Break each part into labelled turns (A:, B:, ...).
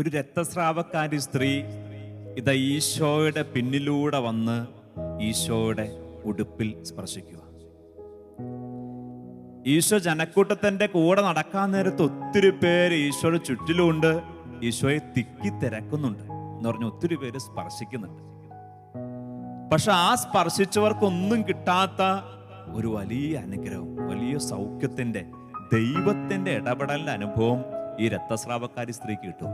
A: ഒരു രക്തസ്രാവക്കാരി സ്ത്രീ ഇതാ ഈശോയുടെ പിന്നിലൂടെ വന്ന് ഈശോയുടെ ഉടുപ്പിൽ സ്പർശിക്കുക. ഈശോ ജനക്കൂട്ടത്തിന്റെ കൂടെ നടക്കാൻ നേരത്ത് ഒത്തിരി പേര് ഈശോയുടെ ചുറ്റിലുമുണ്ട്. ഈശോയെ തിക്കി തിരക്കുന്നുണ്ട് എന്ന് പറഞ്ഞ് ഒത്തിരി പേര് സ്പർശിക്കുന്നുണ്ട്. പക്ഷെ ആ സ്പർശിച്ചവർക്കൊന്നും കിട്ടാത്ത ഒരു വലിയ അനുഗ്രഹം, വലിയ സൗഖ്യത്തിന്റെ, ദൈവത്തിന്റെ ഇടപെടലിന്റെ അനുഭവം ഈ രക്തസ്രാവക്കാരി സ്ത്രീക്ക് കിട്ടും.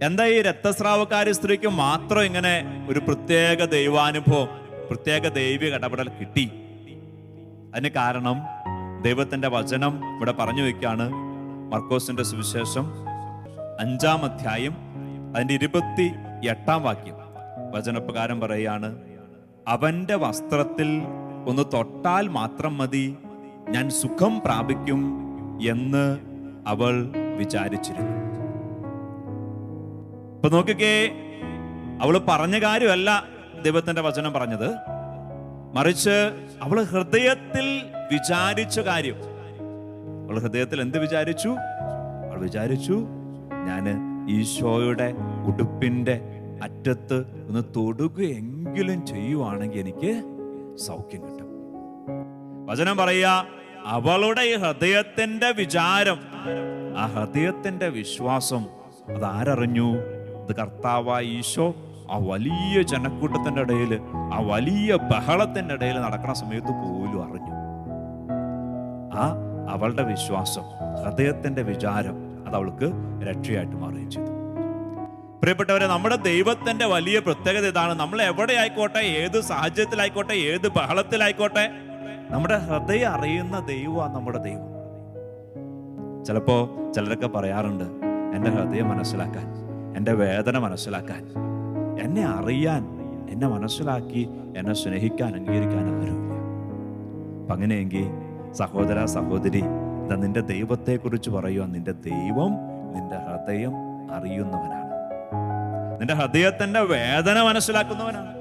A: എന്താ ഈ രക്തസ്രാവക്കാരി സ്ത്രീക്ക് മാത്രം ഇങ്ങനെ ഒരു പ്രത്യേക ദൈവാനുഭവം, പ്രത്യേക ദൈവിക ഇടപെടൽ കിട്ടി? അതിന് കാരണം ദൈവത്തിന്റെ വചനം ഇവിടെ പറഞ്ഞു വെക്കാണ്. മർക്കോസിന്റെ സുവിശേഷം 5-ാം അധ്യായം അതിന്റെ 28-ാം വാക്യം വചനപ്രകാരം പറയാണ്, അവന്റെ വസ്ത്രത്തിൽ ഒന്ന് തൊട്ടാൽ മാത്രം മതി, ഞാൻ സുഖം പ്രാപിക്കും എന്ന് അവൾ വിചാരിച്ചിരുന്നു. ഇപ്പൊ നോക്കിക്കേ, അവള് പറഞ്ഞ കാര്യമല്ല ദൈവത്തിന്റെ വചനം പറഞ്ഞത്, മറിച്ച് അവള് ഹൃദയത്തിൽ വിചാരിച്ച കാര്യം. അവൾ ഹൃദയത്തിൽ എന്ത് വിചാരിച്ചു? അവൾ വിചാരിച്ചു, ഞാന് ഈശോയുടെ ഉടുപ്പിന്റെ അറ്റത്ത് ഒന്ന് തൊടുകയെങ്കിലും ചെയ്യുവാണെങ്കിൽ എനിക്ക് സൗഖ്യം കിട്ടും. വചനം പറയാ, അവളുടെ ഈ ഹൃദയത്തിന്റെ വിചാരം, ആ ഹൃദയത്തിന്റെ വിശ്വാസം അതാരറിഞ്ഞു? അത് കർത്താവായ ഈശോ ആ വലിയ ജനക്കൂട്ടത്തിന്റെ ഇടയിൽ, ആ വലിയ ബഹളത്തിന്റെ ഇടയിൽ നടക്കുന്ന സമയത്ത് പോലും അറിഞ്ഞു. ആ അവളുടെ വിശ്വാസം, ഹൃദയത്തിന്റെ വിചാരം അത് അവൾക്ക് രക്ഷയായിട്ട് മാറുകയും ചെയ്തു. പ്രിയപ്പെട്ടവരെ, നമ്മുടെ ദൈവത്തിന്റെ വലിയ പ്രത്യേകത ഇതാണ്. നമ്മൾ എവിടെ ആയിക്കോട്ടെ, ഏത് സാഹചര്യത്തിലായിക്കോട്ടെ, ഏത് ബഹളത്തിലായിക്കോട്ടെ, നമ്മുടെ ഹൃദയം അറിയുന്ന ദൈവമാണ് നമ്മുടെ ദൈവം. ചിലപ്പോ ചിലരൊക്കെ പറയാറുണ്ട്, എൻ്റെ ഹൃദയം മനസ്സിലാക്കാൻ, എൻ്റെ വേദന മനസ്സിലാക്കാൻ, എന്നെ അറിയാൻ, എന്നെ മനസ്സിലാക്കി എന്നെ സ്നേഹിക്കാൻ, അംഗീകരിക്കാൻ ആരുമില്ല. അപ്പൊ അങ്ങനെയെങ്കിൽ സഹോദര സഹോദരി, ഇതാ നിന്റെ ദൈവത്തെക്കുറിച്ച് പറയുക. നിന്റെ ദൈവം നിന്റെ ഹൃദയം അറിയുന്നവനാണ്. നിന്റെ ഹൃദയത്തിന്റെ വേദന മനസ്സിലാക്കുന്നവനാണ്.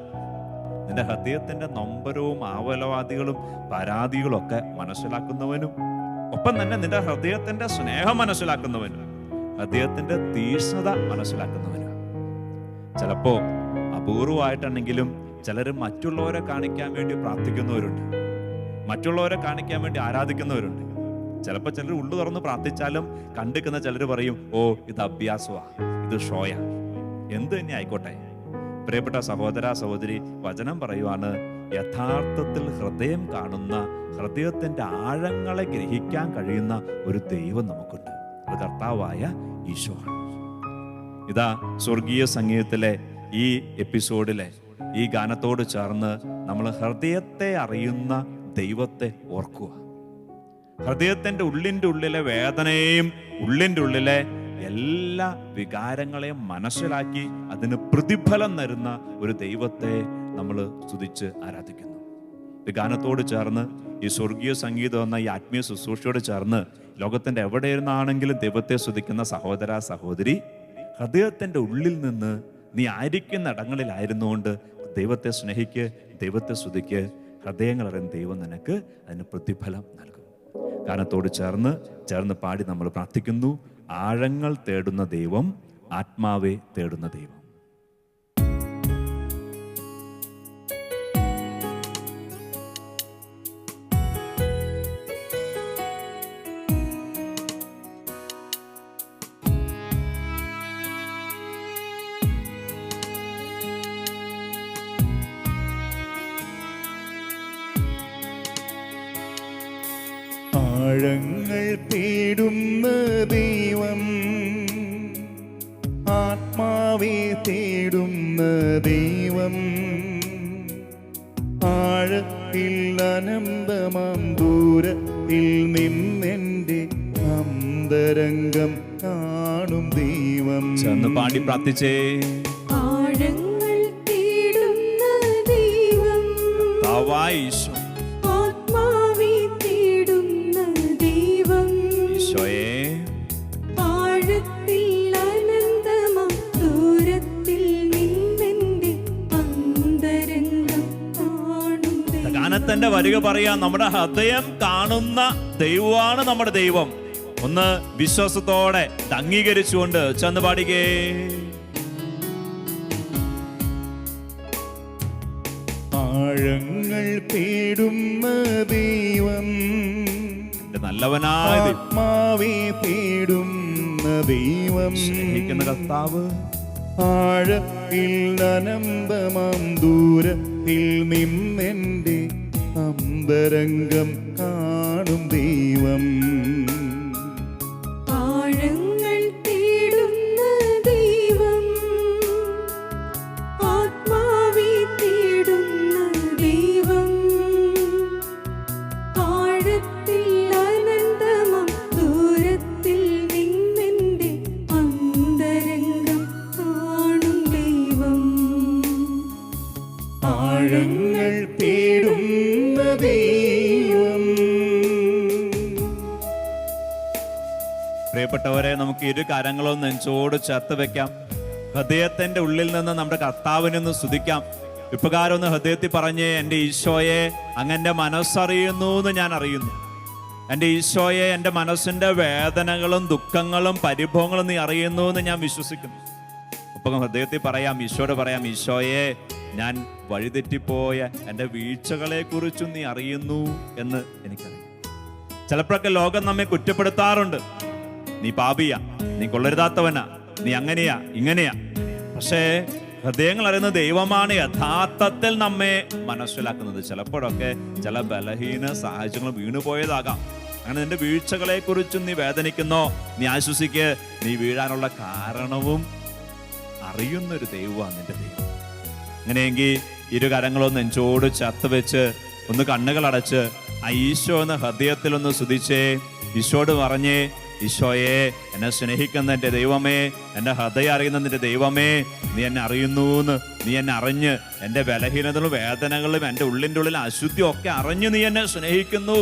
A: നിന്റെ ഹൃദയത്തിന്റെ നൊമ്പരവും ആവലവാദികളും പരാതികളും ഒക്കെ മനസ്സിലാക്കുന്നവനും, ഒപ്പം തന്നെ നിന്റെ ഹൃദയത്തിന്റെ സ്നേഹം മനസ്സിലാക്കുന്നവനും, ഹൃദയത്തിന്റെ തീക്ഷ്ണത മനസ്സിലാക്കുന്നവനും. ചിലപ്പോ അപൂർവമായിട്ടാണെങ്കിലും ചിലർ മറ്റുള്ളവരെ കാണിക്കാൻ വേണ്ടി പ്രാർത്ഥിക്കുന്നവരുണ്ട്, മറ്റുള്ളവരെ കാണിക്കാൻ വേണ്ടി ആരാധിക്കുന്നവരുണ്ട്. ചിലപ്പോൾ ചിലർ ഉള്ളു തുറന്ന് പ്രാർത്ഥിച്ചാലും കണ്ടിക്കുന്ന ചിലർ പറയും, ഓ ഇത് അഭ്യാസമാ, ഇത് ഷോയാ. എന്ത് തന്നെ ആയിക്കോട്ടെ, പ്രിയപ്പെട്ട സഹോദര സഹോദരി, വചനം പറയുവാണ്, യഥാർത്ഥത്തിൽ ഹൃദയം കാണുന്ന, ഹൃദയത്തിന്റെ ആഴങ്ങളെ ഗ്രഹിക്കാൻ കഴിയുന്ന ഒരു ദൈവം നമുക്കുണ്ട്. അത് കർത്താവായ ഈശോ ആണ്. ഇതാ സ്വർഗീയ സംഗീതത്തിലെ ഈ എപ്പിസോഡിലെ ഈ ഗാനത്തോട് ചേർന്ന് നമ്മൾ ഹൃദയത്തെ അറിയുന്ന ദൈവത്തെ ഓർക്കുക. ഹൃദയത്തിന്റെ ഉള്ളിന്റെ ഉള്ളിലെ വേദനയെയും ഉള്ളിന്റെ ഉള്ളിലെ എല്ലാ വികാരങ്ങളെയും മനസ്സിലാക്കി അതിന് പ്രതിഫലം തരുന്ന ഒരു ദൈവത്തെ നമ്മൾ സ്തുതിച്ച് ആരാധിക്കുന്നു. ഈ ഗാനത്തോട് ചേർന്ന്, ഈ സ്വർഗീയ സംഗീതം എന്ന ഈ ആത്മീയ ശുശ്രൂഷയോട് ചേർന്ന് ലോകത്തിന്റെ എവിടെ ഇരുന്നാണെങ്കിലും ദൈവത്തെ സ്തുതിക്കുന്ന സഹോദര സഹോദരി, ഹൃദയത്തിന്റെ ഉള്ളിൽ നിന്ന് നീ ആയിരിക്കുന്ന ഇടങ്ങളിലായിരുന്നുകൊണ്ട് ദൈവത്തെ സ്നേഹിക്ക്, ദൈവത്തെ സ്തുതിക്ക്. ഹൃദയങ്ങളറിയുന്ന ദൈവം നിനക്ക് അതിന് പ്രതിഫലം നൽകും. ഗാനത്തോട് ചേർന്ന് പാടി നമ്മൾ പ്രാർത്ഥിക്കുന്നു. ആഴങ്ങൾ തേടുന്ന ദൈവം, ആത്മാവെ തേടുന്ന ദൈവം.
B: ആഴങ്ങൾ തേടുന്ന ദൈവം, ആത്മാവെ തേടുന്ന ദൈവം, ആഴത്തിൽ അനന്തമാം ദൂരത്തിൽ നിന്നെന്റെ അന്തരംഗം കാണും ദൈവം.
A: ചെന്ന് പാടി പ്രാർത്ഥിച്ചേ.
C: ആഴങ്ങൾ തേടുന്ന ദൈവം,
A: ഈശോ,
C: ആത്മാവെ തേടുന്ന ദൈവം,
A: ഈശോയെ,
C: ആഴത്തിൽ അനന്തമാം ദൂരത്തിൽ നിന്നെന്റെ അന്തരംഗം കാണും ദൈവം.
A: ഗാനത്തിന്റെ വരിക പറയാ, നമ്മുടെ ഹൃദയം കാണുന്ന ദൈവമാണ് നമ്മുടെ ദൈവം. ഒന്ന് വിശ്വാസത്തോടെ ഇത് അംഗീകരിച്ചുകൊണ്ട് ചെന്ന് പാടിക്കേ.
B: ആഴങ്ങൾ തേടുന്ന ദൈവം,
A: നല്ലവനായ
B: ആത്മാവെ തേടുന്ന ദൈവം,
A: സ്നേഹിക്കുന്ന കർത്താവ്,
B: ആഴത്തിൽ അനന്തമാം ദൂരത്തിൽ നിന്നെന്റെ അന്തരംഗം കാണും ദൈവം.
C: ആഴങ്ങൾ തേടുന്ന ദൈവം, ആത്മാവെ തേടുന്ന ദൈവം, ആഴത്തിൽ അനന്തമാം ദൂരത്തിൽ നിന്നെന്റെ അന്തരംഗം കാണും ദൈവം.
B: ആഴങ്ങൾ തേടുന്ന ദൈവം.
A: പ്രിയപ്പെട്ടവരെ, നമുക്ക് ഇരു കരങ്ങളും നെഞ്ചോട് ചേർത്ത് വെക്കാം. ഹൃദയത്തിന്റെ ഉള്ളിൽ നിന്ന് നമ്മുടെ കർത്താവിനൊന്ന് സ്തുതിക്കാം. ഇപ്രകാരം ഒന്ന് ഹൃദയത്തിൽ പറഞ്ഞ്, എൻ്റെ ഈശോയെ, അങ്ങൻ്റെ മനസ്സറിയുന്നു എന്ന് ഞാൻ അറിയുന്നു. എൻ്റെ ഈശോയെ, എൻ്റെ മനസ്സിൻ്റെ വേദനകളും ദുഃഖങ്ങളും പരിഭവങ്ങളും നീ അറിയുന്നു എന്ന് ഞാൻ വിശ്വസിക്കുന്നു. അപ്പം ഹൃദയത്തിൽ പറയാം, ഈശോയോട് പറയാം, ഈശോയെ, ഞാൻ വഴിതെറ്റിപ്പോയ എൻ്റെ വീഴ്ചകളെ കുറിച്ചും നീ അറിയുന്നു എന്ന് എനിക്കറിയാം. ചിലപ്പോഴൊക്കെ ലോകം നമ്മെ കുറ്റപ്പെടുത്താറുണ്ട്. നീ പാപിയാ, നീ കൊള്ളരുതാത്തവനാ, നീ അങ്ങനെയാ ഇങ്ങനെയാ. പക്ഷേ ഹൃദയങ്ങൾ അറിയുന്ന ദൈവമാണ് യഥാർത്ഥത്തിൽ നമ്മെ മനസ്സിലാക്കുന്നത്. ചിലപ്പോഴൊക്കെ ചില ബലഹീന സാഹചര്യങ്ങൾ വീണുപോയതാകാം. അങ്ങനെ നിന്റെ വീഴ്ചകളെ കുറിച്ചും നീ വേദനിക്കുന്നോ, നീ ആശ്വസിക്ക്. നീ വീഴാനുള്ള കാരണവും അറിയുന്നൊരു ദൈവമാണ് നിന്റെ ദൈവം. അങ്ങനെയെങ്കിൽ ഇരു കരങ്ങളൊന്ന് നെഞ്ചോട് ചേർത്ത് വെച്ച് ഒന്ന് കണ്ണുകൾ അടച്ച് ആ ഈശോ എന്ന ഹൃദയത്തിലൊന്ന് സ്തുതിച്ചേ. ഈശോട് പറഞ്ഞേ, ഈശോയെ, എന്നെ സ്നേഹിക്കുന്ന എൻ്റെ ദൈവമേ, എൻ്റെ ഹൃദയം അറിയുന്ന നിന്റെ ദൈവമേ, നീ എന്നെ അറിയുന്നു എന്ന്, നീ എന്നെ അറിഞ്ഞ് എൻ്റെ ബലഹീനതകളും വേദനകളും എൻ്റെ ഉള്ളിൻ്റെ ഉള്ളിൽ അശുദ്ധിയും ഒക്കെ അറിഞ്ഞ് നീ എന്നെ സ്നേഹിക്കുന്നു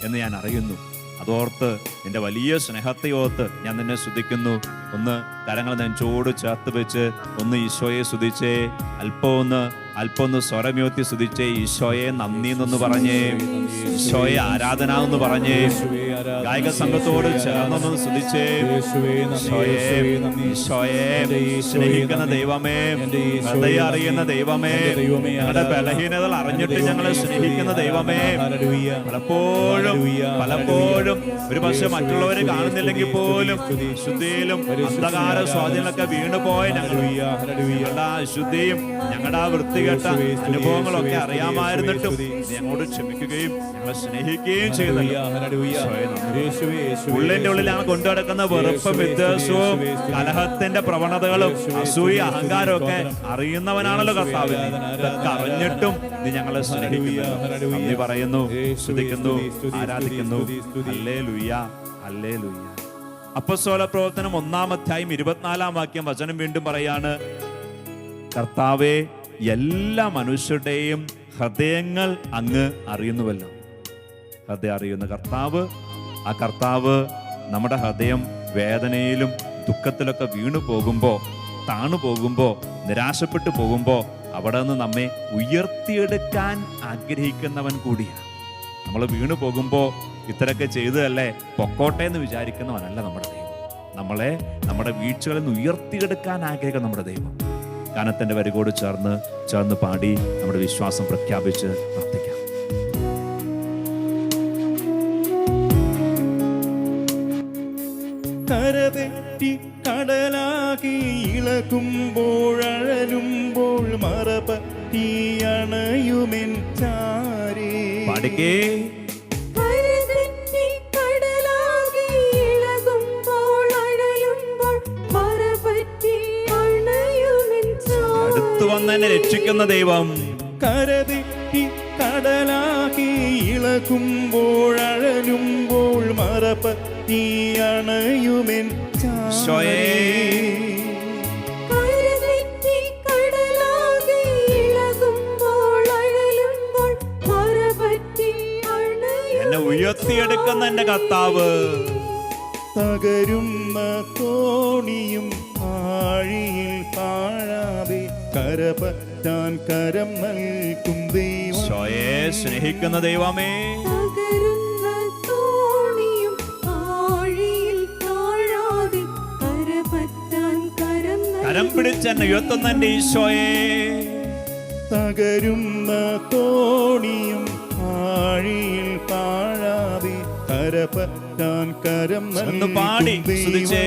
A: എന്ന് ഞാൻ അറിയുന്നു. അതോർത്ത് നിന്റെ വലിയ സ്നേഹത്തെ ഓർത്ത് ഞാൻ നിന്നെ സ്തുതിക്കുന്നു. ഒന്ന് കരങ്ങൾ നെഞ്ചോട് ചേർത്ത് വെച്ച് ഒന്ന് ഈശോയെ സ്തുതിച്ചേ. അല്പം ഒന്ന് സ്വരമുയർത്തി സ്തുതിച്ചേ. ഈശോയെ നന്ദി എന്നൊന്ന് പറഞ്ഞേ, ഈശോയെ ആരാധന എന്ന് പറഞ്ഞേ, ഗായക സംഘത്തോട് ചേർന്നൊന്ന് സ്തുതിച്ചേ. ഈശോയെ, സ്നേഹിക്കുന്ന ദൈവമേ, ഹൃദയം അറിയുന്ന ദൈവമേ, ഞങ്ങളുടെ ബലഹീനതകൾ അറിഞ്ഞിട്ട് ഞങ്ങളെ സ്നേഹിക്കുന്ന ദൈവമേ, പലപ്പോഴും ഒരു പക്ഷെ മറ്റുള്ളവരെ കാണുന്നില്ലെങ്കിൽ പോലും ശുദ്ധിയിലും അന്ധകാര സ്വാധീനമൊക്കെ വീണുപോയ ഞങ്ങളുടെ അശുദ്ധിയും ഞങ്ങളുടെ ആ വൃത്തികെട്ട അനുഭവങ്ങളൊക്കെ അറിയാമായിരുന്നിട്ടും ഞങ്ങളോട് ക്ഷമിക്കുകയും ഞങ്ങളെ സ്നേഹിക്കുകയും ചെയ്യുന്നല്ലോ. ഉള്ളിന്റെ ഉള്ളിൽ ഞങ്ങൾ കൊണ്ടുനടക്കുന്ന വെറുപ്പും വിദ്വേഷവും കലഹത്തിന്റെ പ്രവണതകളും അസൂയ അഹങ്കാരവും ഒക്കെ അറിയുന്നവനാണല്ലോ കർത്താവ്. ഇതൊക്കെ അറിഞ്ഞിട്ടും നീ ഞങ്ങളെ സ്നേഹിക്കുന്നു. നീ പറയുന്നു, സ്തുതിക്കുന്നു, ആരാധിക്കുന്നു. Hallelujah, hallelujah. അപ്പോസ്തല പ്രവർത്തനം 1-ാം അധ്യായം 24-ാം വാക്യം വചനം വീണ്ടും പറയാണ്, കർത്താവേ, എല്ലാ മനുഷ്യരുടെയും ഹൃദയങ്ങൾ അങ്ങ് അറിയുന്നുവല്ലോ. ഹൃദയം അറിയുന്ന കർത്താവ്, ആ കർത്താവ് നമ്മുടെ ഹൃദയം വേദനയിലും ദുഃഖത്തിലൊക്കെ വീണു പോകുമ്പോൾ, താണു പോകുമ്പോൾ, നിരാശപ്പെട്ടു പോകുമ്പോൾ അവിടെ നിന്ന് നമ്മെ ഉയർത്തിയെടുക്കാൻ ആഗ്രഹിക്കുന്നവൻ കൂടിയാണ്. നമ്മൾ വീണു പോകുമ്പോൾ ഇത്രയൊക്കെ ചെയ്തതല്ലേ പൊക്കോട്ടെ എന്ന് വിചാരിക്കുന്നവനല്ല നമ്മുടെ ദൈവം. നമ്മളെ നമ്മുടെ വീഴ്ചകളിൽ നിന്ന് ഉയർത്തിയെടുക്കാൻ ആഗ്രഹിക്കുന്ന നമ്മുടെ ദൈവം. ഗാനത്തിന്റെ വരികോട് ചേർന്ന് പാടി നമ്മുടെ വിശ്വാസം പ്രഖ്യാപിച്ച് പ്രാർത്ഥിക്കാം.
B: കരതെറ്റി കടലാകി ഇളകുമ്പോൾ അഴലുമ്പോൾ മറപറ്റി അണയുമെൻ ചാരേ.
A: പാടിക്കേ. അടുത്തു വന്ന് എന്നെ രക്ഷിക്കുന്ന ദൈവം.
B: കരതെറ്റി കടലാകി ഇളകുമ്പോൾ അഴലുമ്പോൾ മറപറ്റി അണയുമെൻ ചാരേ.
A: എന്നെ ഉയർത്തിയെടുക്കുന്ന എന്റെ കർത്താവ്.
B: തകരുന്ന തോണിയും ആഴിയിൽ താഴാതെ കരപറ്റാൻ കരം നൽകും ദൈവം.
A: സ്നേഹിക്കുന്ന ദൈവമേ,
C: തകരുന്ന തോണിയും ആഴി
A: കരം പിടിച്ച് എന്നെ ഉയർത്തുന്ന എന്റെ ഈശോയെ.
B: തകരുന്ന തോണിയും ആഴിയിൽ താഴാതെ കരപറ്റാൻ കരം
A: ഒന്ന് പാടി സ്തുതിച്ചേ.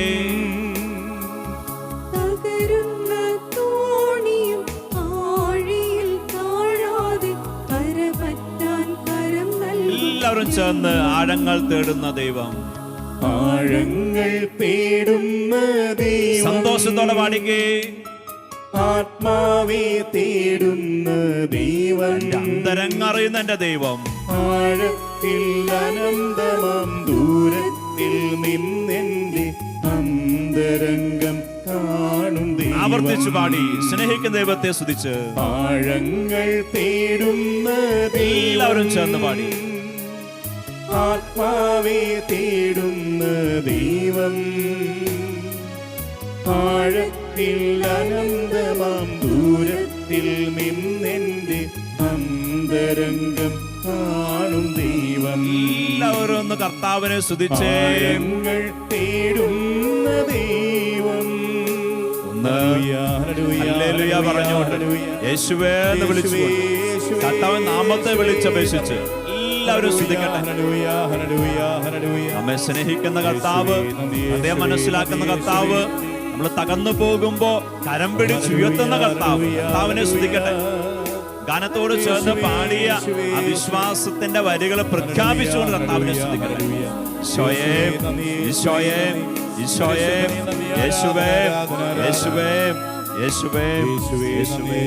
C: തകരുന്ന തോണിയും ആഴിയിൽ താഴാതെ കരപറ്റാൻ കരം നൽകും.
A: എല്ലാവരും ചേർന്ന് ആഴങ്ങൾ തേടുന്ന ദൈവം,
B: ആഴങ്ങൾ തേടുന്ന ദൈവം,
A: സന്തോഷത്തോടെ പാടിക്കേ.
B: ആത്മാവെ തേടുന്ന ദൈവം,
A: അന്തരങ്ങറിയുന്ന എന്റെ ദൈവം,
B: ആഴത്തിൽ അനന്തമം ദൂരത്തിൽ നിന്നെന്റെ അന്തരംഗം കാണും ദൈവം.
A: ആവർത്തിച്ചു പാടി സ്നേഹിക്കുന്ന ദൈവത്തെ സ്തുതിച്ച്
B: ആഴങ്ങൾ തേടുന്ന
A: എല്ലാവരും
B: ദൈവം,
A: ചേർന്ന് പാടി.
B: ആത്മാവെ തേടുന്ന ദൈവം, ആഴത്തിൽ അനന്തമാം ദൂരത്തിൽ നിന്നെന്റെ അന്തരംഗം കാണും ദൈവം.
A: എല്ലാവരും ഒന്ന് കർത്താവിനെ സ്തുതിച്ചേ.
B: ആഴങ്ങൾ തേടുന്ന ദൈവം.
A: ഹല്ലേലൂയ പറഞ്ഞുകൊണ്ട് യേശുവേ എന്ന് വിളിച്ചുകൊണ്ട് കർത്താവ് നാമത്തെ വിളിച്ചപേക്ഷിച്ച് എല്ലാവരും സ്തുതിക്കട്ടെ. നമ്മെ സ്നേഹിക്കുന്ന കർത്താവ്, അതേ മനസ്സിലാക്കുന്ന കർത്താവ്, നമ്മൾ തകർന്നു പോകുമ്പോ കരം പിടിച്ച് ഉയർത്തുന്ന കർത്താവ്, കർത്താവിനെ സ്തുതിക്കട്ടെ. ഗാനത്തോട് ചേർന്ന് പാടിയ ആ വിശ്വാസത്തിന്റെ വരികൾ പ്രഖ്യാപിച്ചുകൊണ്ട് കർത്താവിനെ സ്തുതിക്കട്ടെ. ഈശോയേ, ഈശോയേ, ഈശോയേ, യേശുവേ, യേശുവേ, യേശുവേ, യേശുവേ.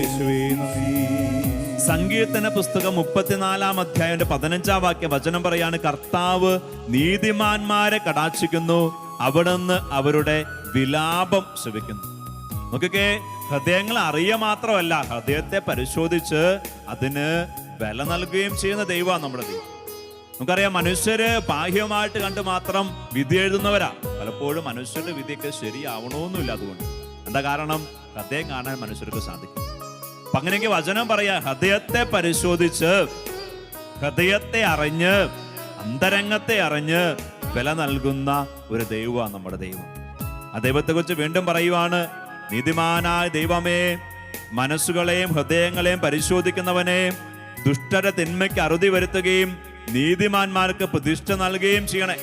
A: സങ്കീർത്തന പുസ്തകം 34 അധ്യായം 15 വാക്യ വചനം പറയാണ്, കർത്താവ് നീതിമാന്മാരെ കടാക്ഷിക്കുന്നു, അവിടുന്ന് അവരുടെ വിലാപം ശ്രവിക്കുന്നു. നോക്കിക്കേ, ഹൃദയങ്ങൾ അറിയുക മാത്രമല്ല, ഹൃദയത്തെ പരിശോധിച്ച് അതിന് വില നൽകുകയും ചെയ്യുന്ന ദൈവമാണ് നമ്മുടെ ദൈവം. നമുക്കറിയാം, മനുഷ്യര് ബാഹ്യമായിട്ട് കണ്ട് മാത്രം വിധി എഴുതുന്നവരാ. പലപ്പോഴും മനുഷ്യരുടെ വിധിയൊക്കെ ശരിയാവണമെന്നില്ല. അതുകൊണ്ട് എന്താ കാരണം? ഹൃദയം കാണാൻ മനുഷ്യർക്ക് സാധിക്കും. അപ്പൊ അങ്ങനെയെങ്കിൽ വചനം പറയാ, ഹൃദയത്തെ പരിശോധിച്ച്, ഹൃദയത്തെ അറിഞ്ഞ്, അന്തരംഗത്തെ അറിഞ്ഞ് വില നൽകുന്ന ഒരു ദൈവമാണ് നമ്മുടെ ദൈവം. ആ ദൈവത്തെ കുറിച്ച് വീണ്ടും പറയുവാണ്, നീതിമാനായ ദൈവമേ, മനസ്സുകളെയും ഹൃദയങ്ങളെയും പരിശോധിക്കുന്നവനെ, ദുഷ്ടരുടെ തിന്മയ്ക്ക് അറുതി വരുത്തുകയും നീതിമാന്മാർക്ക് പ്രതിഷ്ഠ നൽകുകയും ചെയ്യണേ.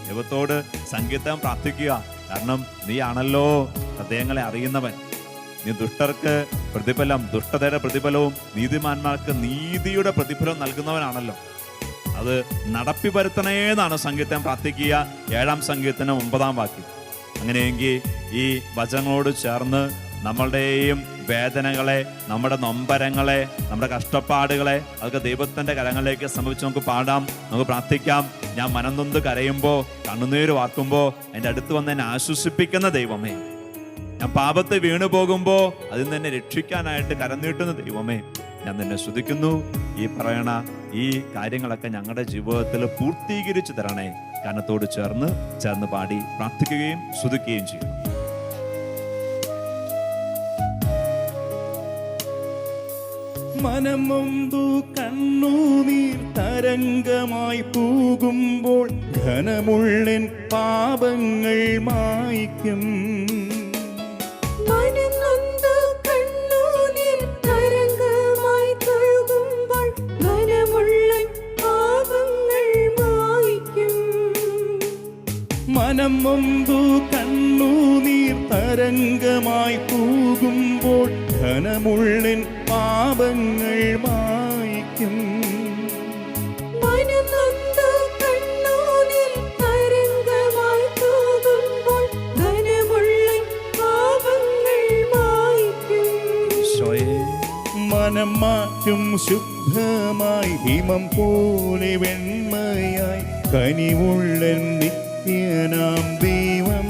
A: ദൈവത്തോട് സങ്കീർത്തനം പ്രാർത്ഥിക്കുക. കാരണം നീ ആണല്ലോ ഹൃദയങ്ങളെ അറിയുന്നവൻ. നീ ദുഷ്ടർക്ക് പ്രതിഫലം, ദുഷ്ടതയുടെ പ്രതിഫലവും നീതിമാന്മാർക്ക് നീതിയുടെ പ്രതിഫലം നൽകുന്നവനാണല്ലോ. അത് നടപ്പി വരുത്തണേന്നാണ് സങ്കീർത്തനം പ്രാർത്ഥിക്കുക. 7-ാം സങ്കീർത്തനം 9-ാം വാക്യം. അങ്ങനെയെങ്കിൽ ഈ വചനങ്ങളോട് ചേർന്ന് നമ്മളുടെയും വേദനകളെ, നമ്മുടെ നൊമ്പരങ്ങളെ, നമ്മുടെ കഷ്ടപ്പാടുകളെ അതൊക്കെ ദൈവത്തിന്റെ കരങ്ങളിലേക്ക് സമർപ്പിച്ച് നമുക്ക് പാടാം, നമുക്ക് പ്രാർത്ഥിക്കാം. ഞാൻ മനംനൊന്ത് കരയുമ്പോൾ, കണ്ണുനീര് വാർക്കുമ്പോൾ എൻ്റെ അടുത്ത് വന്ന് എന്നെ ആശ്വസിപ്പിക്കുന്ന ദൈവമേ, ഞാൻ പാപത്ത് വീണു പോകുമ്പോൾ അതിൽ നിന്ന് എന്നെ രക്ഷിക്കാനായിട്ട് കരനീട്ടുന്ന ദൈവമേ, ഞാൻ നിന്നെ സ്തുതിക്കുന്നു. ഈ പറയണ ഈ കാര്യങ്ങളൊക്കെ ഞങ്ങളുടെ ജീവിതത്തിൽ പൂർത്തീകരിച്ചു തരണേ. ഗാനത്തോട് ചേർന്ന് പാടി പ്രാർത്ഥിക്കുകയും സ്തുതിക്കുകയും ചെയ്യും.
B: മനമൊന്തു കണ്ണുനീർ തരംഗമായി പൂകുമ്പോൾ ഘനമുള്ളൻ പാപങ്ങൾ മായ്ക്കും.
C: മനംനൊന്തു കണ്ണുനീർ തരംഗമായി തഴുകുമ്പോൾ ഘനമുള്ള പാപങ്ങൾ മായ്ക്കും.
B: മനമൊന്തു കണ്ണുനീർ തരംഗമായി പൂകുമ്പോൾ ഘനമുള്ളൻ പാപങ്ങൾ മായ്ക്കും.
C: മനംനൊന്തു കണ്ണുനീർ തരംഗമായി തഴുകുമ്പോൾ ഘനമുള്ള പാപങ്ങൾ മായ്ക്കും.
B: മനം മാറ്റും ശുദ്ധമായി ഹിമം പോലെ വെണ്മയായി കനിവുള്ളൻ നിത്യനാം ദൈവം.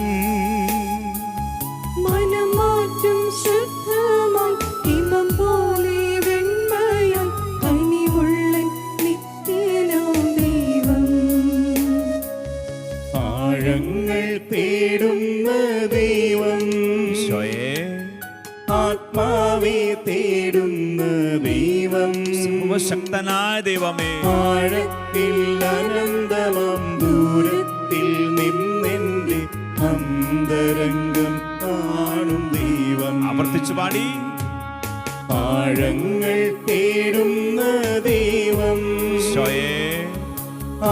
C: മനമാറ്റും ശുദ്ധമായി ഹിമം പോലെ വെണ്മയായി കനിവുള്ള നിത്യനാം ദൈവം.
B: ആഴങ്ങൾ തേടുന്ന ദൈവം, ആത്മാവെ തേടുന്ന ദൈവം,
A: സർവശക്തനായ ദൈവമേ,
B: ആഴത്തിൽ അനന്തമം ദൂരത്തിൽ നിന്നെന്റെ അന്തരംഗം കാണും ദൈവം.
A: ഒരുമിച്ച് പാടി.
B: ആഴങ്ങൾ തേടുന്ന ദൈവം,
A: ഈശോയേ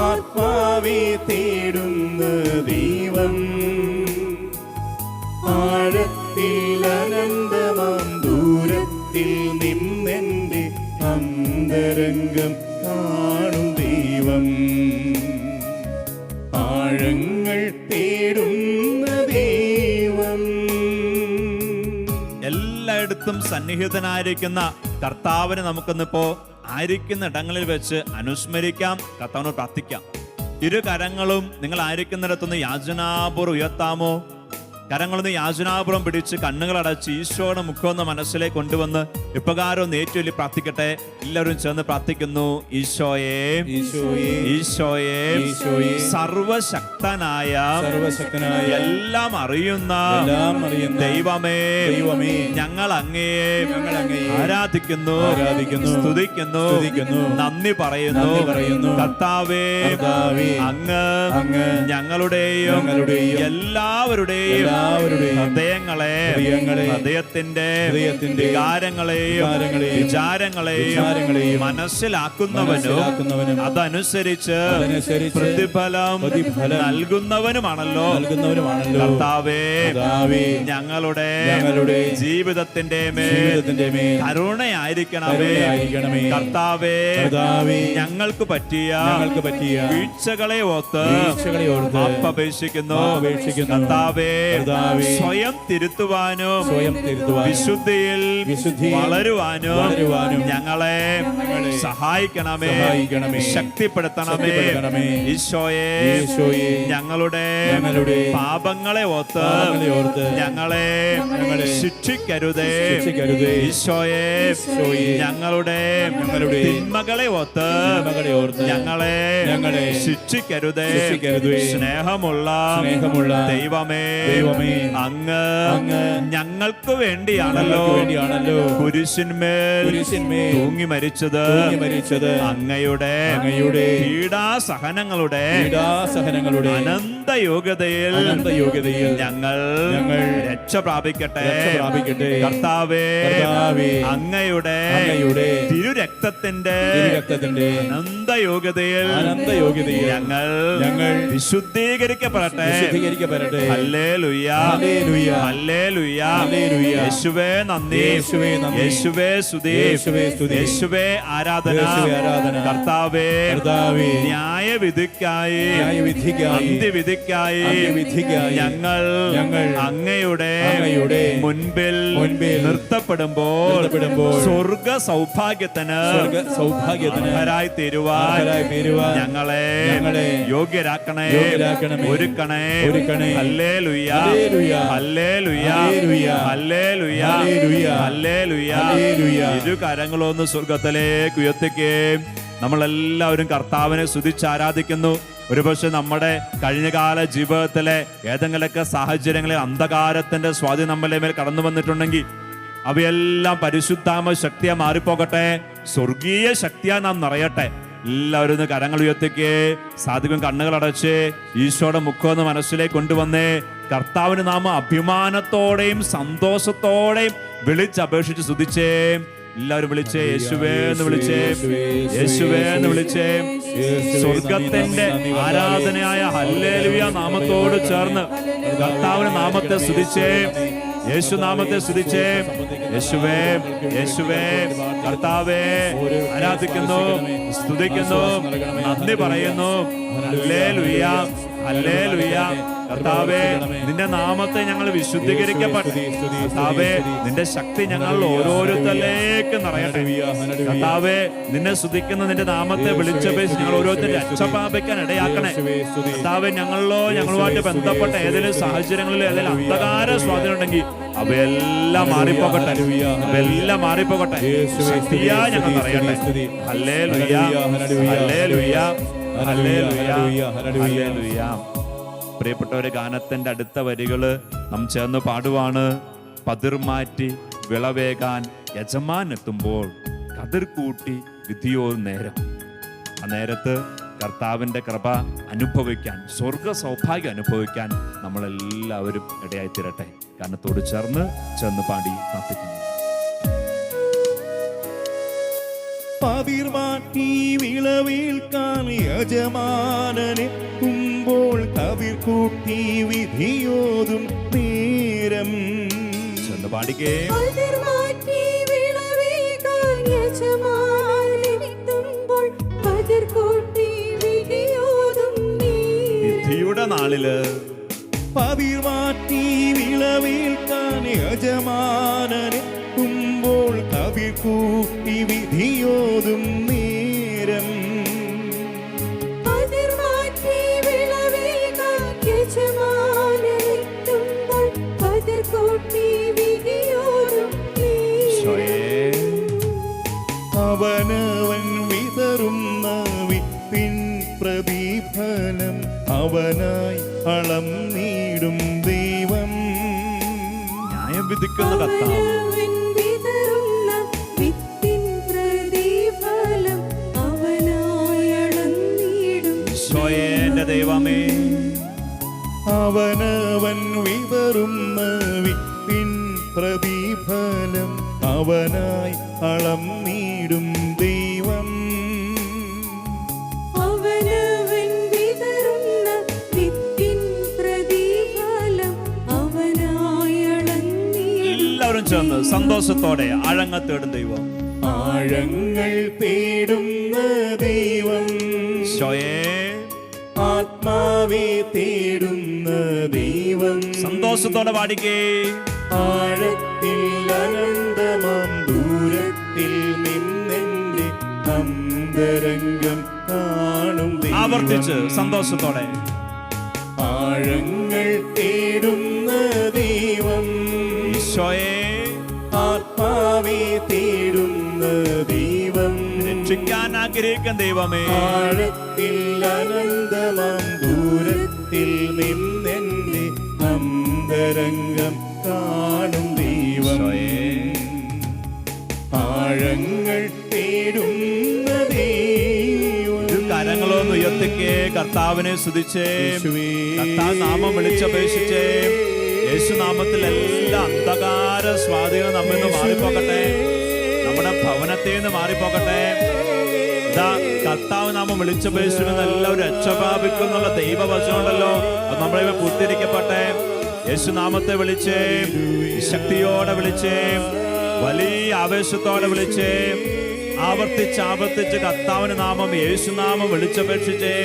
B: ആത്മാവെ തേടുന്ന ദൈവം, ആഴത്തിൽ അനന്തമാം ദൂരത്തിൽ നിന്നെന്റെ അന്തരംഗം കാണും ദൈവം. ആഴങ്ങൾ തേടുന്ന ദൈവം.
A: എല്ലായിടത്തും സന്നിഹിതനായിരിക്കുന്ന കർത്താവിനെ നമുക്കിന്നിപ്പോ ആയിരിക്കുന്ന ഇടങ്ങളിൽ വെച്ച് അനുസ്മരിക്കാം, കർത്താവിനോട് പ്രാർത്ഥിക്കാം. ഇരു കരങ്ങളും നിങ്ങൾ ആയിരിക്കുന്നിടത്തുനിന്ന് യാചനാപൂർവ്വം ഉയർത്താമോ? കരങ്ങളൊന്ന് യാചനാപുറം പിടിച്ച് കണ്ണുകളടച്ച് ഈശോയുടെ മുഖമൊന്ന് മനസ്സിലേക്ക് കൊണ്ടുവന്ന് ഇപ്രകാരം ഒന്ന് ഏറ്റുചൊല്ലി പ്രാർത്ഥിക്കട്ടെ. എല്ലാവരും ചേർന്ന് പ്രാർത്ഥിക്കുന്നു. ഈശോയെ,
B: ഈശോയെ,
A: ഈശോയെ,
B: ഈശോയെ,
A: സർവശക്തനായ എല്ലാം അറിയുന്ന ദൈവമേ,
B: ദൈവമേ,
A: ഞങ്ങൾ അങ്ങയെ
B: ആരാധിക്കുന്നു,
A: സ്തുതിക്കുന്നു, നന്ദി പറയുന്നു. കർത്താവേ, അങ്ങ് ഞങ്ങളുടെയും എല്ലാവരുടെയും ഹൃദയങ്ങളെ, ഹൃദയത്തിന്റെ വികാരങ്ങളെയും വിചാരങ്ങളെയും മനസ്സിലാക്കുന്നവനും അതനുസരിച്ച് പ്രതിഫലം നൽകുന്നവനുമാണല്ലോ. കർത്താവേ, ഞങ്ങളുടെ ജീവിതത്തിന്റെ മേൽ കരുണയായിരിക്കണമേ. കർത്താവേ, ഞങ്ങൾക്ക് പറ്റിയ വീഴ്ചകളെ ഓർത്ത് അപേക്ഷിക്കുന്നു. കർത്താവേ, സ്വയം തിരുത്തുവാനും വിശുദ്ധിയിൽ വളരുവാനും ഞങ്ങളെ സഹായിക്കണമേ, ശക്തിപ്പെടുത്തണമേ. ഈശോയെ, ഞങ്ങളുടെ പാപങ്ങളെ ഓർത്ത് ഞങ്ങളെ ശിക്ഷിക്കരുതേ. ഈശോയെ, ഞങ്ങളുടെ തിന്മകളെ ഓർത്ത് ഞങ്ങളെ ശിക്ഷിക്കരുതേ. സ്നേഹമുള്ള ദൈവമേ, അങ്ങ് ഞങ്ങൾക്ക് വേണ്ടിയാണല്ലോ കുരിശിന്മേൽ തൂങ്ങി മരിച്ചത്. അങ്ങയുടെ പീഡാസഹനങ്ങളുടെ അനന്ത യോഗ്യതയിൽ ഞങ്ങൾ രക്ഷ പ്രാപിക്കട്ടെ. കർത്താവേ, അങ്ങയുടെ തിരുരക്തത്തിന്റെ അനന്ത യോഗ്യതയിൽ ഞങ്ങൾ വിശുദ്ധീകരിക്കപ്പെടട്ടെ. Hallelujah, hallelujah. യേശുവേ നന്ദി, യേശുവേ സ്തുതി, യേശുവേ ആരാധന. കർത്താവേ, ന്യായവിധിക്കായി അന്ത്യവിധിക്കായി ഞങ്ങൾ അങ്ങയുടെ മുൻപിൽ നിർത്തപ്പെടുമ്പോൾ സ്വർഗ സൗഭാഗ്യത്തിന് അർഹരായി തീരുവാൻ ഞങ്ങളെ യോഗ്യരാക്കണേ, ഒരുക്കണേ. ഹല്ലേലൂയ, ഹല്ലേലൂയ, ഹല്ലേലൂയ, ഹല്ലേലൂയ. ഇരു കരങ്ങളൊന്ന് സ്വർഗത്തിലേക്ക് ഉയർത്തിക്കുകയും നമ്മളെല്ലാവരും കർത്താവിനെ സ്തുതിച്ച് ആരാധിക്കുന്നു. ഒരുപക്ഷെ നമ്മുടെ കഴിഞ്ഞകാല ജീവിതത്തിലെ ഏതെങ്കിലുമൊക്കെ സാഹചര്യങ്ങളിൽ അന്ധകാരത്തിന്റെ സ്വാധീനം നമ്മളുടെ മേൽ കടന്നു വന്നിട്ടുണ്ടെങ്കിൽ അവയെല്ലാം പരിശുദ്ധാമ ശക്തിയാ മാറിപ്പോകട്ടെ, സ്വർഗീയ ശക്തിയാ നാം നിറയട്ടെ. എല്ലാവരും കരങ്ങൾ ഉയർത്തിക്കേ, സാധിക്കും കണ്ണുകളടച്ച് ഈശോയുടെ മുഖമൊന്ന് മനസ്സിലേക്ക് കൊണ്ടുവന്നേ. കർത്താവിന് നാമ അഭിമാനത്തോടെയും സന്തോഷത്തോടെയും വിളിച്ചപേക്ഷിച്ച് സ്തുതിച്ചേ. എല്ലാവരും വിളിച്ചേ, യേശുവേ എന്ന് വിളിച്ചേ, യേശുവേ എന്ന് വിളിച്ചേ. സ്വർഗത്തിന്റെ ആരാധനയായ ഹല്ലേലൂയ നാമത്തോട് ചേർന്ന് കർത്താവിന്റെ നാമത്തെ സ്തുതിച്ചേ, യേശു നാമത്തെ സ്തുതിച്ചേ. യേശുവേ, യേശുവേ, കർത്താവേ ആരാധിക്കുന്നു, സ്തുതിക്കുന്നു, നന്ദി പറയുന്നു. Hallelujah, hallelujah. കർത്താവേ, നിന്റെ നാമത്തെ ഞങ്ങൾ വിശുദ്ധീകരിക്കപ്പെട്ടു. കർത്താവേ, നിന്റെ ശക്തി ഞങ്ങൾ ഓരോരുത്തരിലേക്ക് നിറയട്ടെ. കർത്താവേ, നിന്നെ സ്തുതിക്കുന്ന നിന്റെ നാമത്തെ വിളിച്ചപേക്ഷിച്ച് ഞങ്ങൾ ഓരോരുത്തരും രക്ഷപ്രാപിക്കാൻ ഇടയാക്കണേ. കർത്താവേ, ഞങ്ങളുമായിട്ട് ബന്ധപ്പെട്ട ഏതെങ്കിലും സാഹചര്യങ്ങളിൽ ഏതെങ്കിലും അന്ധകാര സ്വാധീനം ഉണ്ടെങ്കിൽ അവയെല്ലാം മാറിപ്പോകട്ടെ, അവയെല്ലാം മാറിപ്പോകട്ടെ. ശക്തിയാ ഞങ്ങൾ നിറയട്ടെ. ഹല്ലേലൂയ, ഹല്ലേലൂയ, ഹല്ലേലൂയ, ഹല്ലേലൂയ. പ്രിയപ്പെട്ടവരെ, ഗാനത്തിന്റെ അടുത്ത വരികള് നാം ചേർന്ന് പാടുവാണ്. പതിർ മാറ്റി വിളവേകാൻ യജമാൻ എത്തുമ്പോൾ കതിർ കൂട്ടി വിധിയോ നേരം. ആ നേരത്ത് കർത്താവിന്റെ കൃപ അനുഭവിക്കാൻ, സ്വർഗ സൗഭാഗ്യം അനുഭവിക്കാൻ നമ്മളെല്ലാവരും ഇടയായി തീരട്ടെ. ഗാനത്തോട് ചേർന്ന് ചെന്ന് പാടി പ്രാർത്ഥിക്കുന്നു.
B: പതിർമാറ്റി വിളവേൽക്കാൻ യജമാനനെത്തുമ്പോൾ കതിർ കൂട്ടി വിധിയോതും നേരം.
A: ചെന്ന് പാടിക്കേ.
C: പതിർമാറ്റി വിളവേകാൻ യജമാനനെത്തുമ്പോൾ പതിർകൂട്ടി വിധിയോതും നേരം.
A: വിധിയുടെ നാളില്
B: പതിർമാറ്റി വിളവേൽക്കാൻ യജമാനനെത്തുമ്പോൾ കതിർ കൂട്ടി വിധിയോതും നേരം.
C: പതിർമാറ്റി വിളവേകാൻ യജമാനനെത്തുമ്പോൾ പതിർകൂട്ടി വിധിയോതും നേരം.
B: അവനവൻ വിതറുന്ന വിത്തിൻ പ്രതിഫലം അവനായി അളം നീടും ദൈവം.
A: ന്യായം വിധിക്കുന്ന കർത്താവ്.
C: അവനവൻ വിതറുന്ന വിത്തിൻ പ്രതിഫലം അവനായി അളന്നിടും.
A: ഈശോയെ ദൈവമേ.
B: അവനവൻ വിതറുന്ന വിത്തിൻ പ്രതിഫലം അവനായി അളം നീടും ദൈവം.
C: അവനവൻ വിതറുന്ന വിത്തിൻ പ്രതിഫലം അവനായി അളന്നിടും.
A: എല്ലാവരും ചേർന്ന് സന്തോഷത്തോടെ ആഴങ്ങൾ തേടും ദൈവം.
B: ആഴങ്ങൾ തേടുന്ന ദൈവം.
A: ഈശോയെ
B: ആത്മാവെ തേടുന്ന ദൈവം.
A: സന്തോഷത്തോടെ പാടിക്കേ.
B: ആഴത്തിൽ അനന്തമാം ദൂരത്തിൽ നിന്നെന്റെ അന്തരംഗം കാണും ദൈവം.
A: ആവർത്തിച്ച് സന്തോഷത്തോടെ.
B: ആഴങ്ങൾ തേടുന്ന ദൈവം.
A: ഈശോയെ
B: ആത്മാവെ തേടുന്ന ദൈവം.
A: രക്ഷിക്കാൻ ആഗ്രഹിക്കുന്ന ദൈവമേ.
B: ആഴത്തിൽ അനന്തമാം ദൂരത്തിൽ നിന്നെന്റെ അന്തരംഗം കാണും ദൈവം. ആഴങ്ങൾ തേടുന്ന ദൈവം.
A: കരങ്ങളൊന്ന് ഉയർത്തിക്കേ. കർത്താവിനെ സ്തുതിച്ചേ. കർത്താവ് നാമം വിളിച്ചപേക്ഷിച്ചേ. യേശുനാമത്തിൽ എല്ലാ അന്ധകാര സ്വാധീനം നമ്മിൽ നിന്ന് മാറിപ്പോകട്ടെ. നമ്മുടെ ഭവനത്തിൽ നിന്ന് മാറിപ്പോകട്ടെ. ഇതാ കർത്താവ് നാമം വിളിച്ചപേക്ഷിക്കുന്ന എല്ലാവരും രക്ഷപ്രാപിക്കുന്നുള്ള ദൈവവചനമുണ്ടല്ലോ, അത് നമ്മളെ പൂർത്തീകരിക്കട്ടെ. യേശുനാമത്തെ വിളിച്ചേ. ശക്തിയോടെ വിളിച്ചേ. വലിയ ആവേശത്തോടെ വിളിച്ചേ. ആവർത്തിച്ച് കർത്താവിന്റെ നാമം യേശുനാമം വിളിച്ചപേക്ഷിച്ചേ.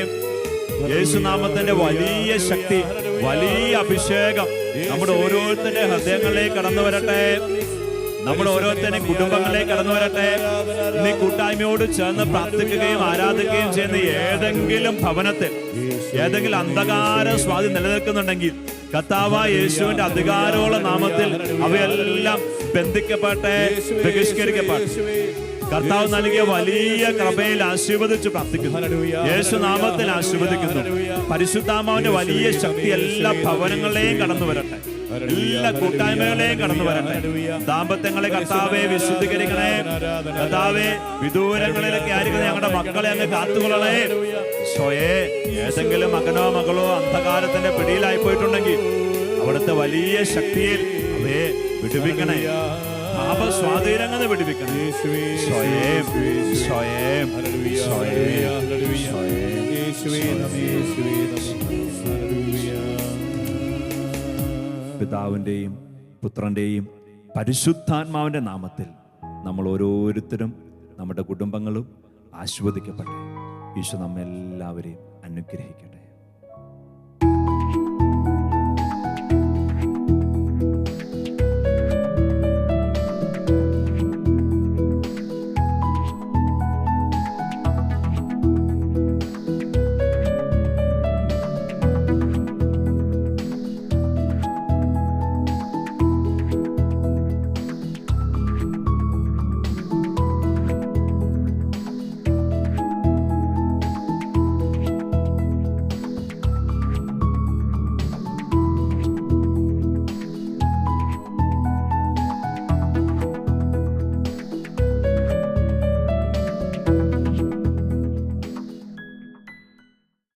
A: യേശുനാമത്തിന്റെ വലിയ ശക്തി, വലിയ അഭിഷേകം നമ്മുടെ ഓരോരുത്തരുടെ ഹൃദയങ്ങളിലേക്ക് കടന്നു വരട്ടെ. നമ്മുടെ ഓരോരുത്തരുടെയും കുടുംബങ്ങളിലേക്ക് കടന്നു വരട്ടെ. നീ കൂട്ടായ്മയോട് ചേർന്ന് പ്രാർത്ഥിക്കുകയും ആരാധിക്കുകയും ചെയ്യുന്ന ഏതെങ്കിലും ഭവനത്തിൽ ഏതെങ്കിലും അന്ധകാര സ്വാധീനം നിലനിൽക്കുന്നുണ്ടെങ്കിൽ കർത്താവായ യേശുവിന്റെ അധികാരമുള്ള നാമത്തിൽ അവയെല്ലാം ബന്ധിക്കപ്പെട്ടെ, ബഹിഷ്കരിക്കപ്പെട്ടെ. കർത്താവ് നൽകിയ വലിയ കൃപയിൽ ആശീർവദിച്ച് പ്രാർത്ഥിക്കുന്നു. യേശു നാമത്തിൽ ആശീർവദിക്കുന്നു. പരിശുദ്ധാത്മാവിന്റെ വലിയ ശക്തി എല്ലാ ഭവനങ്ങളെയും കടന്നു വരട്ടെ, എല്ലാ കൂട്ടായ്മകളെയും കടന്നു വരട്ടെ. ദാമ്പത്യങ്ങളെ കർത്താവെ വിശുദ്ധീകരിക്കണേ. കർത്താവെ വിദൂരങ്ങളിലൊക്കെ ആയിരിക്കുന്ന ഞങ്ങളുടെ മക്കളെ അങ്ങ് കാത്തുകൊള്ളണേ. സ്വയേ ഏതെങ്കിലും മകനോ മകളോ അന്ധകാരത്തിന്റെ പിടിയിലായി പോയിട്ടുണ്ടെങ്കിൽ അവിടുത്തെ വലിയ ശക്തിയിൽ അവയെ വിടുവിക്കണേ. പാപസ്വാധീനങ്ങളെ വിടുവിക്കണേ. സ്വയം സ്വയം പിതാവിന്റെയും പുത്രന്റെയും പരിശുദ്ധാത്മാവിന്റെ നാമത്തിൽ നമ്മൾ ഓരോരുത്തരും നമ്മുടെ കുടുംബങ്ങളും ആശീർവദിക്കപ്പെട്ടെ. ഈശോ നമ്മെല്ലാവരെയും അനുഗ്രഹിക്കട്ടെ.